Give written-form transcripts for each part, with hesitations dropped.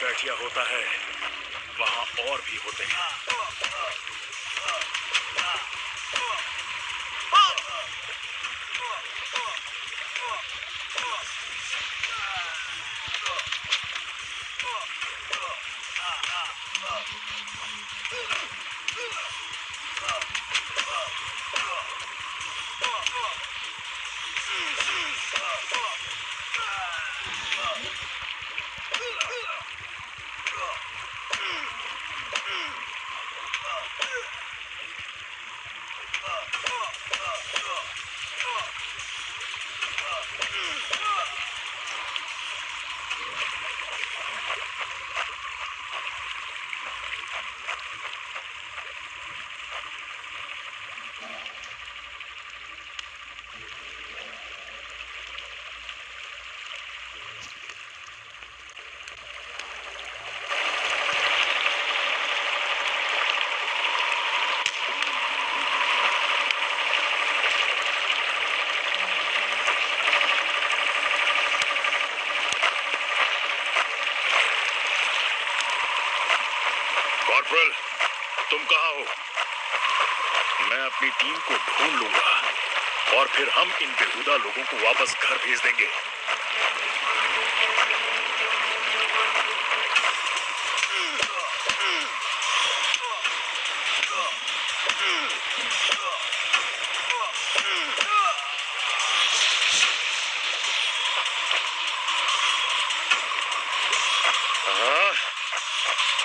घुसपैठिया होता है वहां और भी होते हैं। कॉर्पोरल, तुम कहाँ हो? मैं अपनी टीम को ढूंढ लूंगा और फिर हम इन बेहुदा लोगों को वापस घर भेज देंगे।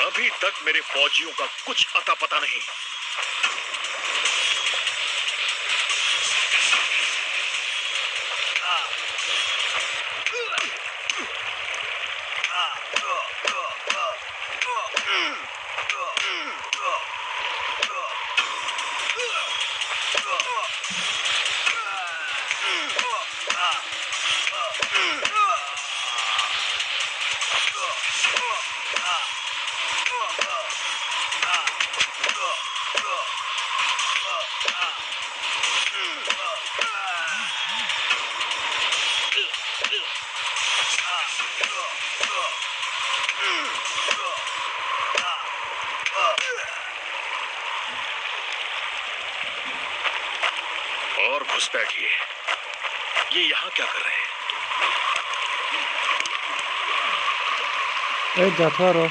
अभी तक मेरे फौजियों का कुछ अता पता नहीं। और घुसपैठिए, ये यहाँ क्या कर रहे हैं? Jafaro.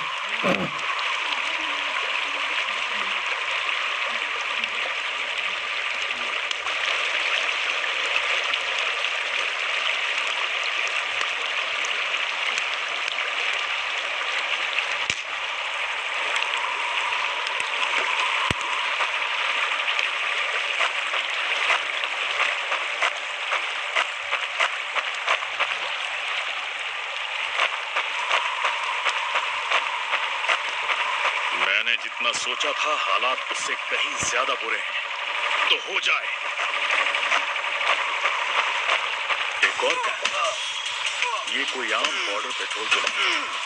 जितना सोचा था हालात उससे कहीं ज्यादा बुरे हैं। तो हो जाए। एक और क्या? ये कोई आम बॉर्डर पेट्रोल तो नहीं।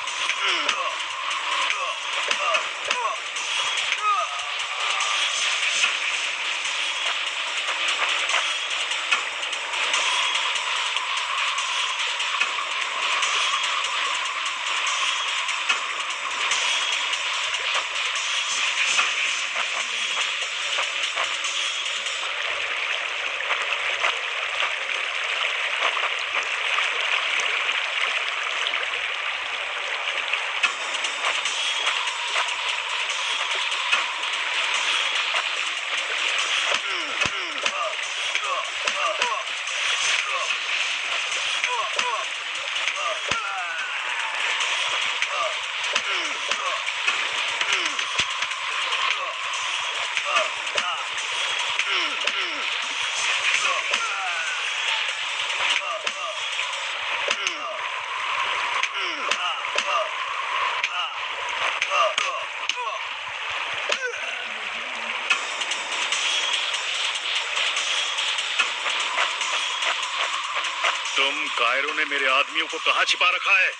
तुम कायरों ने मेरे आदमियों को कहां छिपा रखा है?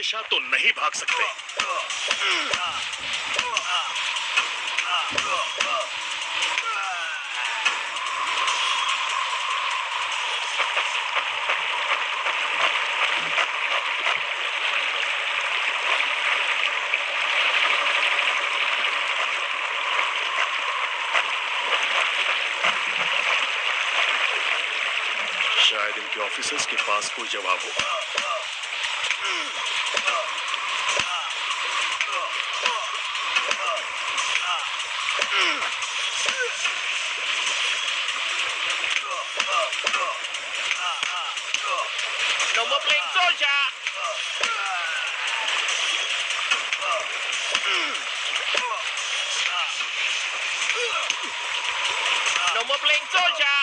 हमेशा तो नहीं भाग सकते। शायद इनके ऑफिसर्स के पास कोई जवाब होगा। No more playing soldier. No more playing soldier.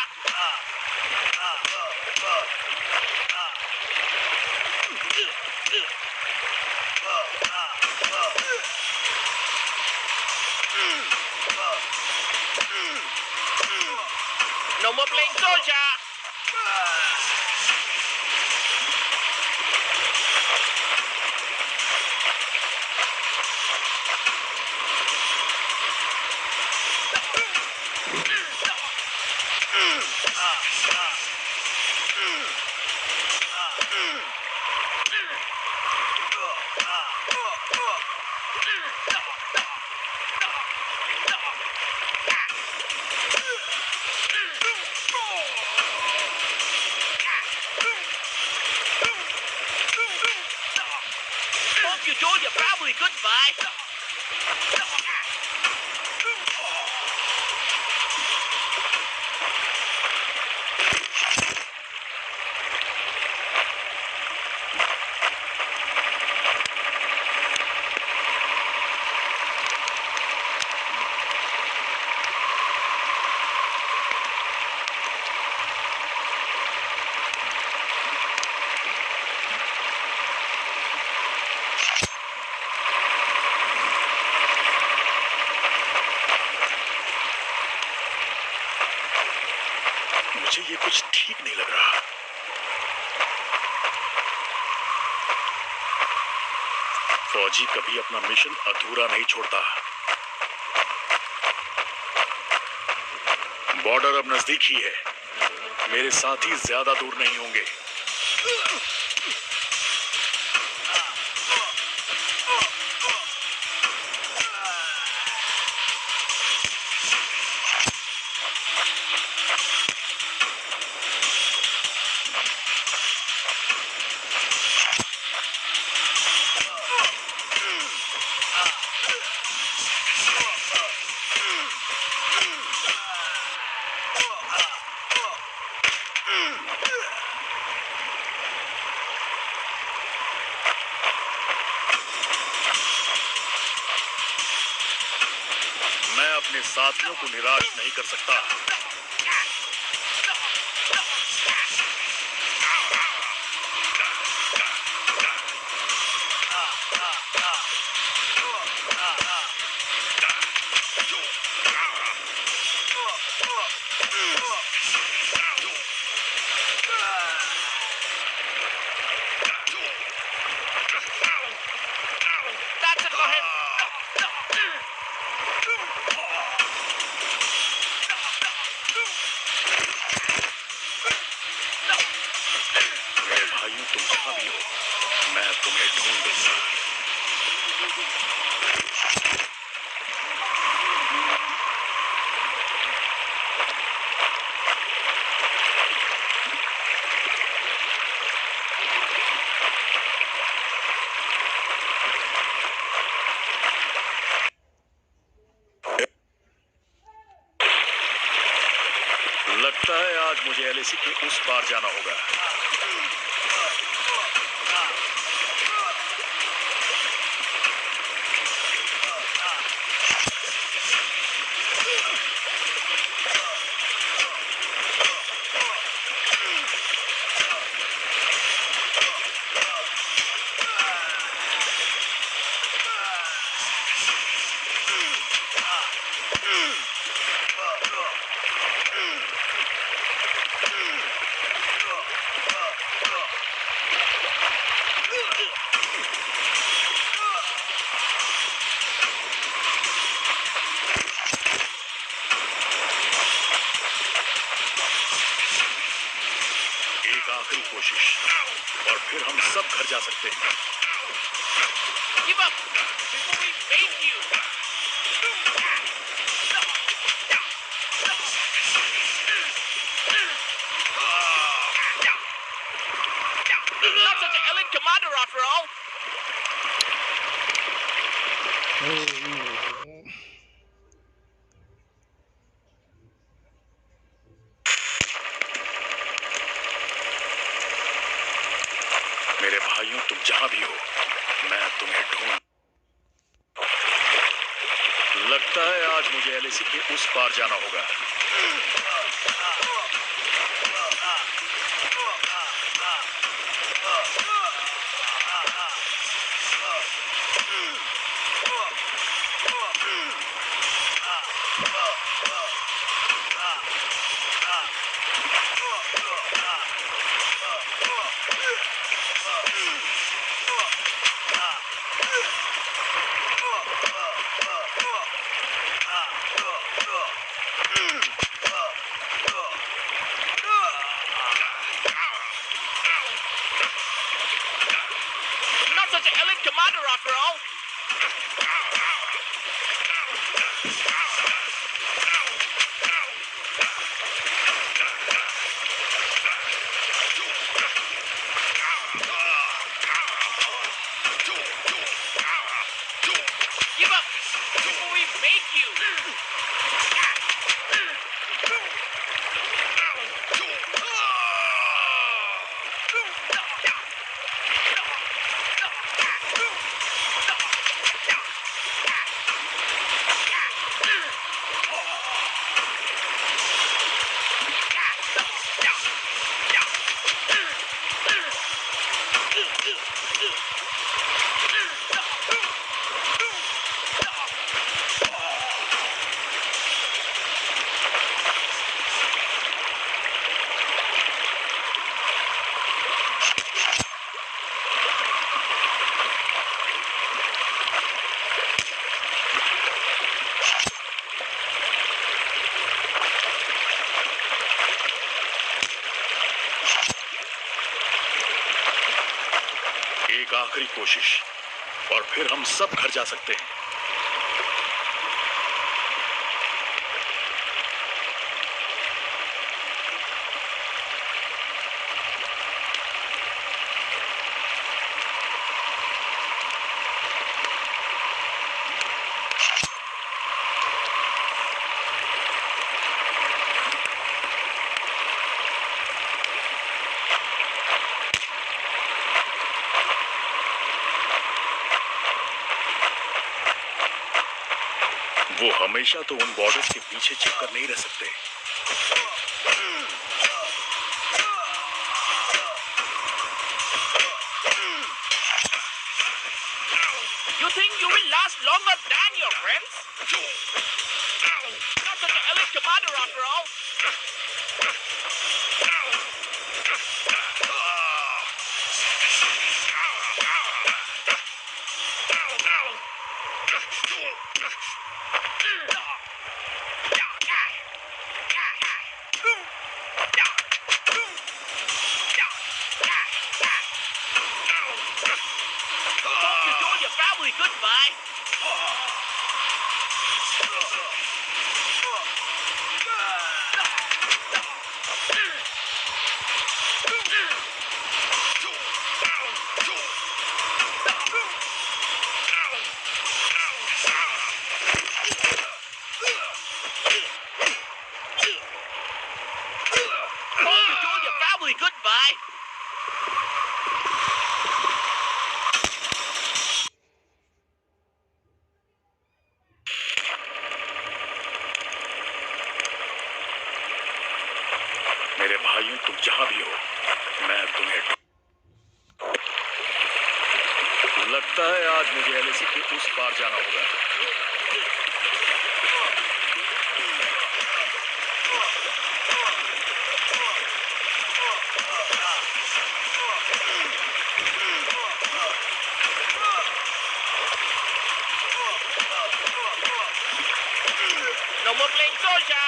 No more playing soldier. Hope you told your family goodbye. मुझे ये कुछ ठीक नहीं लग रहा। फौजी कभी अपना मिशन अधूरा नहीं छोड़ता। बॉर्डर अब नजदीक ही है। मेरे साथी ज्यादा दूर नहीं होंगे। मैं अपने साथियों को निराश नहीं कर सकता। That's it for him. मेरे भाइयों, तुम जहां भी हो, मैं तुम्हें ढूंढूंगा। लगता है आज मुझे एलएसी के उस पार जाना होगा। फिर हम सब घर जा सकते हैं। Give up before we make you. Not such an elite commander after all. मेरे भाइयों, तुम जहां भी हो, मैं तुम्हें ढूंढ। लगता है आज मुझे एलएसी के उस पार जाना होगा। Not such an elite commander after all. Give up before we make you. एक आखिरी कोशिश और फिर हम सब घर जा सकते हैं। वो हमेशा तो उन बॉर्डर्स के पीछे छिपकर नहीं रह सकते। You think you will last longer than your friends? Not such an elite commander after all. Hope you told your family goodbye. Hope you told your family goodbye. मेरे भाइयों, तुम जहां भी हो, मैं तुम्हें लगता है आज मुझे एलएसी के उस पार जाना होगा। No more playing soldier.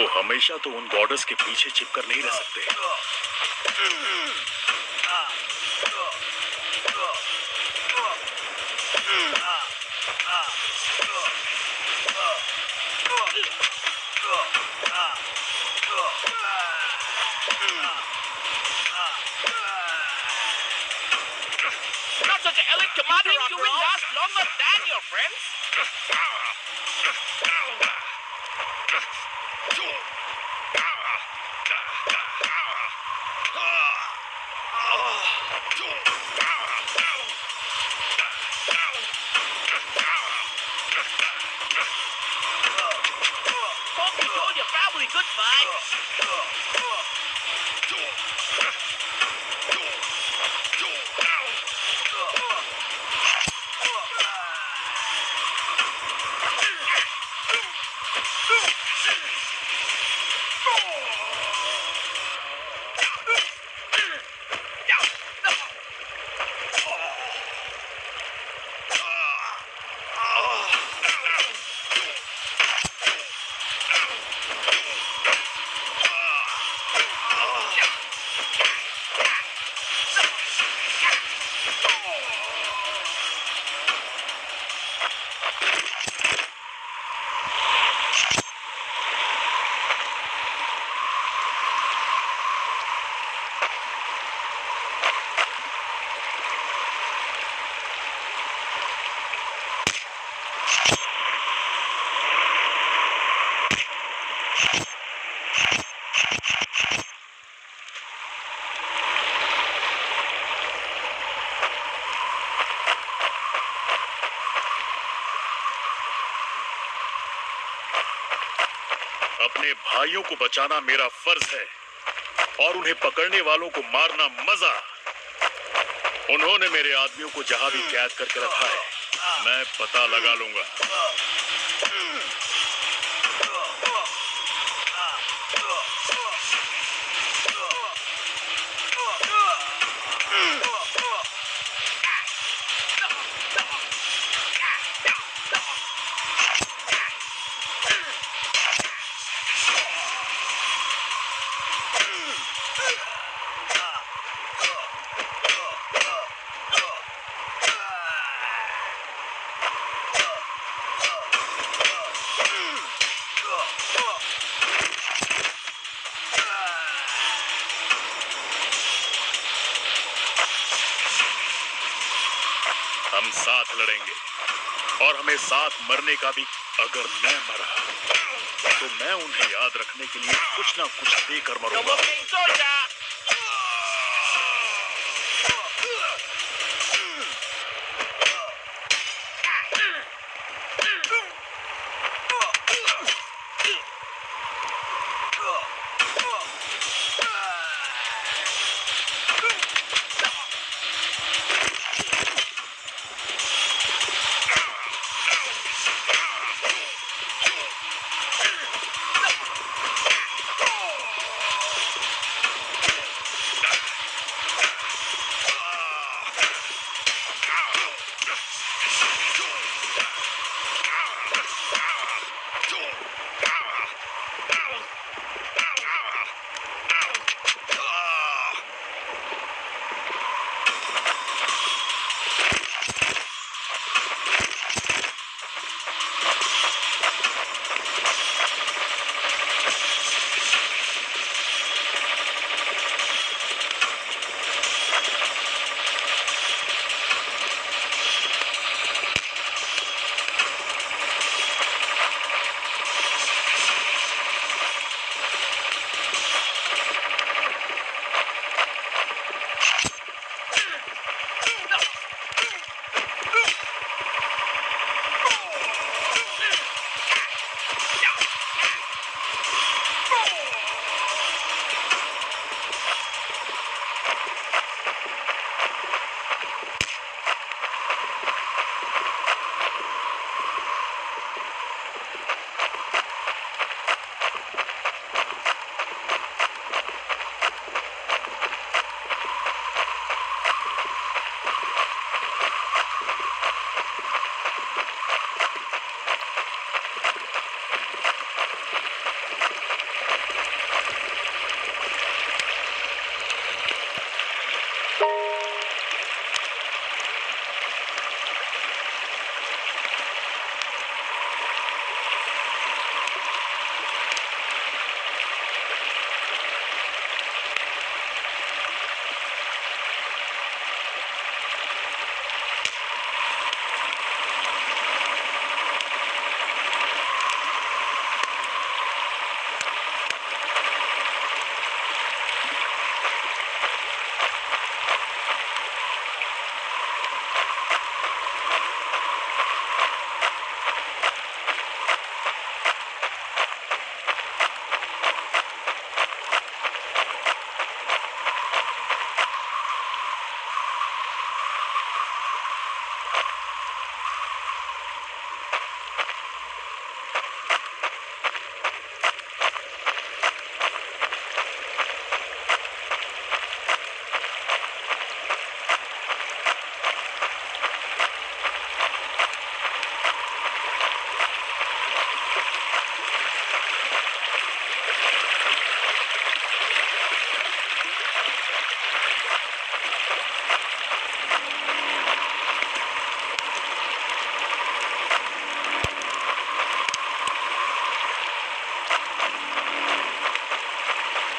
वो हमेशा तो उन बॉर्डर्स के पीछे छिपकर नहीं रह सकते। Not such an elite commander, you will last longer than your friends. Hope you told your family goodbye. अपने भाइयों को बचाना मेरा फर्ज है और उन्हें पकड़ने वालों को मारना मजा। उन्होंने मेरे आदमियों को जहां भी कैद करके रखा है, मैं पता लगा लूंगा। हम साथ लड़ेंगे और हमें साथ मरने का भी। अगर मैं मरा तो मैं उन्हें याद रखने के लिए कुछ ना कुछ देकर No मरूंगा। moving, soldier.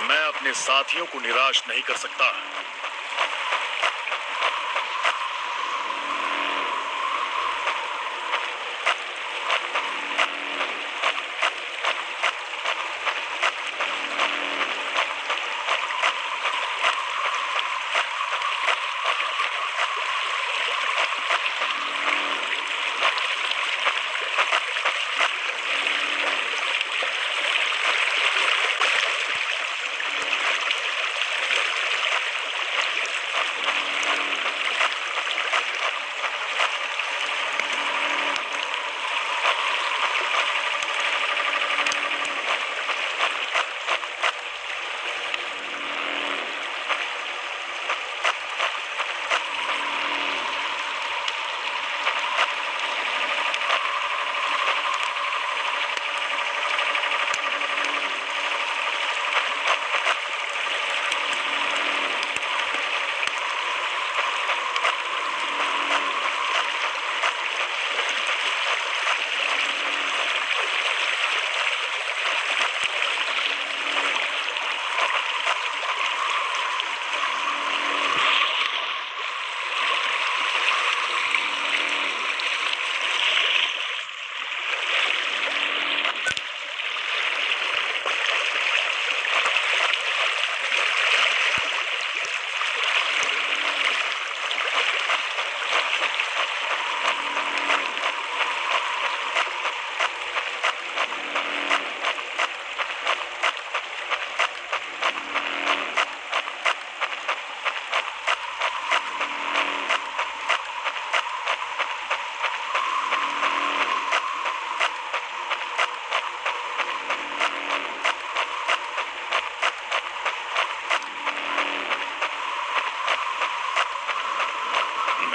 मैं अपने साथियों को निराश नहीं कर सकता।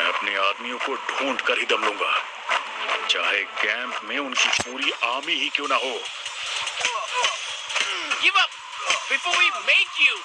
अपने आदमियों को ढूंढ कर ही दम लूंगा, चाहे कैंप में उनकी पूरी आर्मी ही क्यों ना हो। Give up before we make you.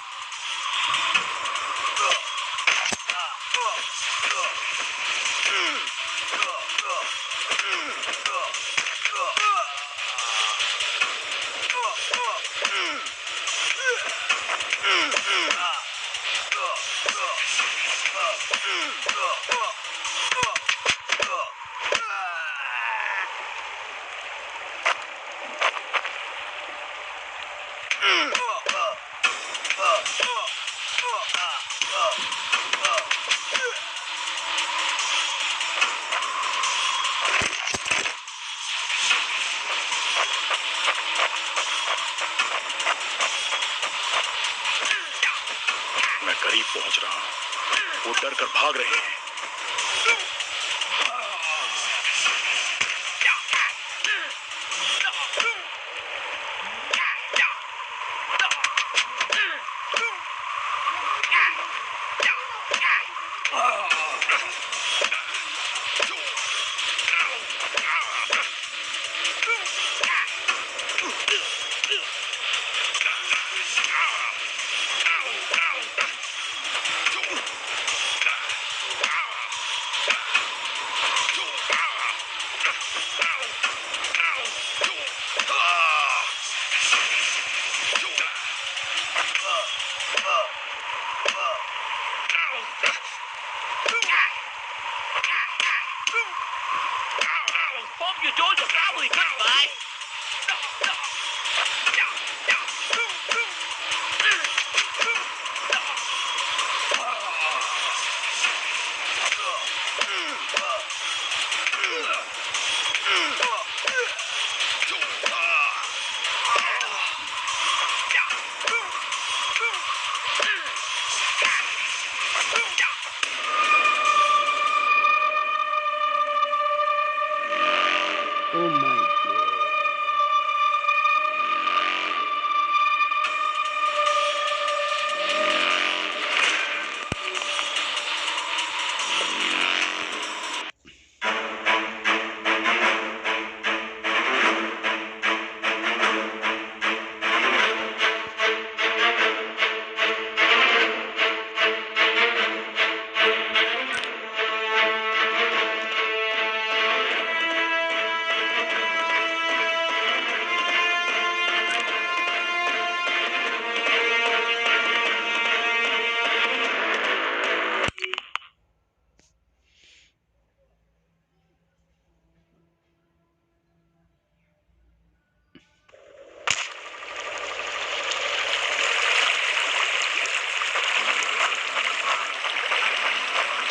मैं करीब पहुंच रहा हूं। वो डर कर भाग रहे हैं। Slowly, goodbye. Oh my god.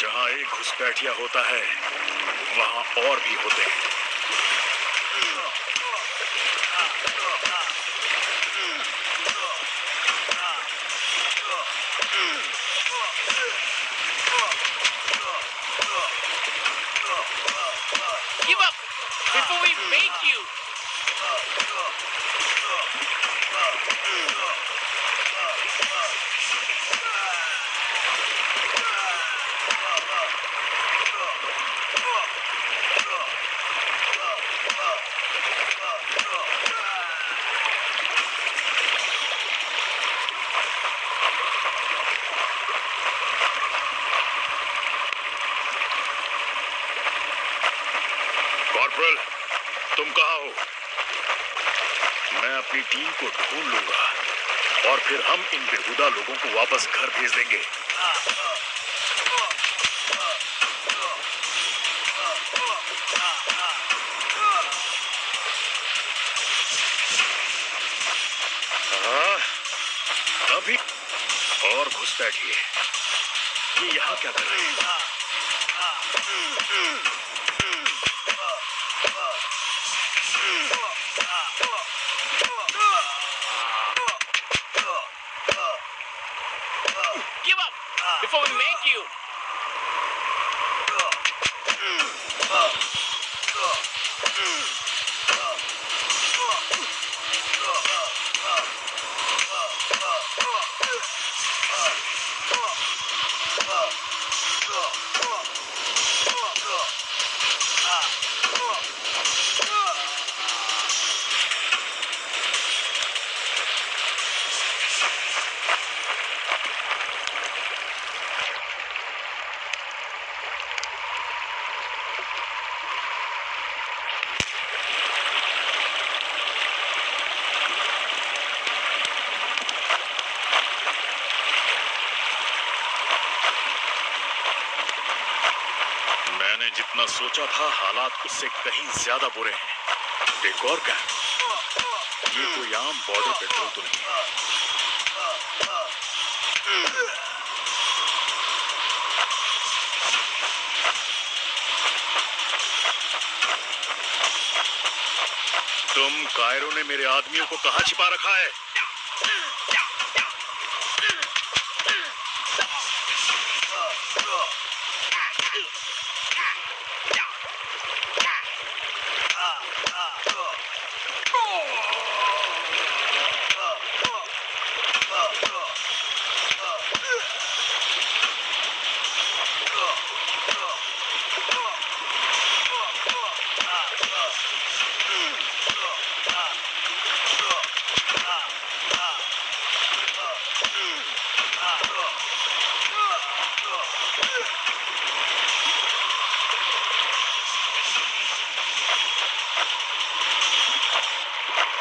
जहाँ एक घुसपैठिया होता है वहाँ और भी होते हैं। Give up before we make you. Corporal, तुम कहाँ हो? मैं अपनी टीम को ढूंढ लूंगा और फिर हम इन बेहुदा लोगों को वापस घर भेज देंगे। हाँ, अभी और घुसपैठिए। ये यहाँ क्या कर रहे हैं? Give up before we make you. मैंने जितना सोचा था हालात उससे कहीं ज्यादा बुरे हैं। एक और क्या? ये कोई आम बॉर्डर पेट्रोल तो नहीं है। तुम कायरो ने मेरे आदमियों को कहाँ छिपा रखा है?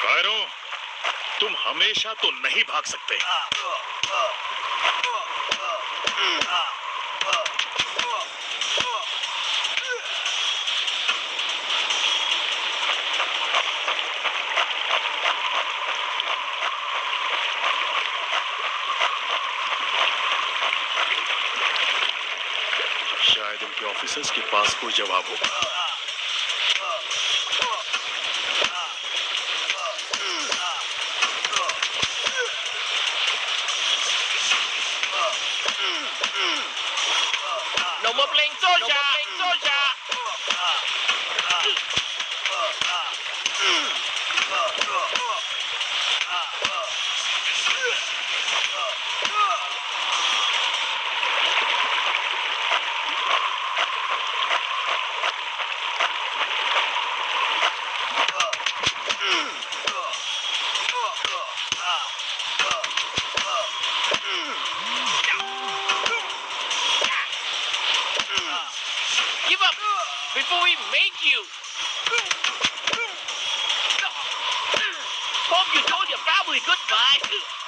कायरो, तुम हमेशा तो नहीं भाग सकते। शायद उनके ऑफिसर्स के पास कोई जवाब होगा। No more playing soldier. No more playing soldier. Give up before we make you. Hope you told your family goodbye.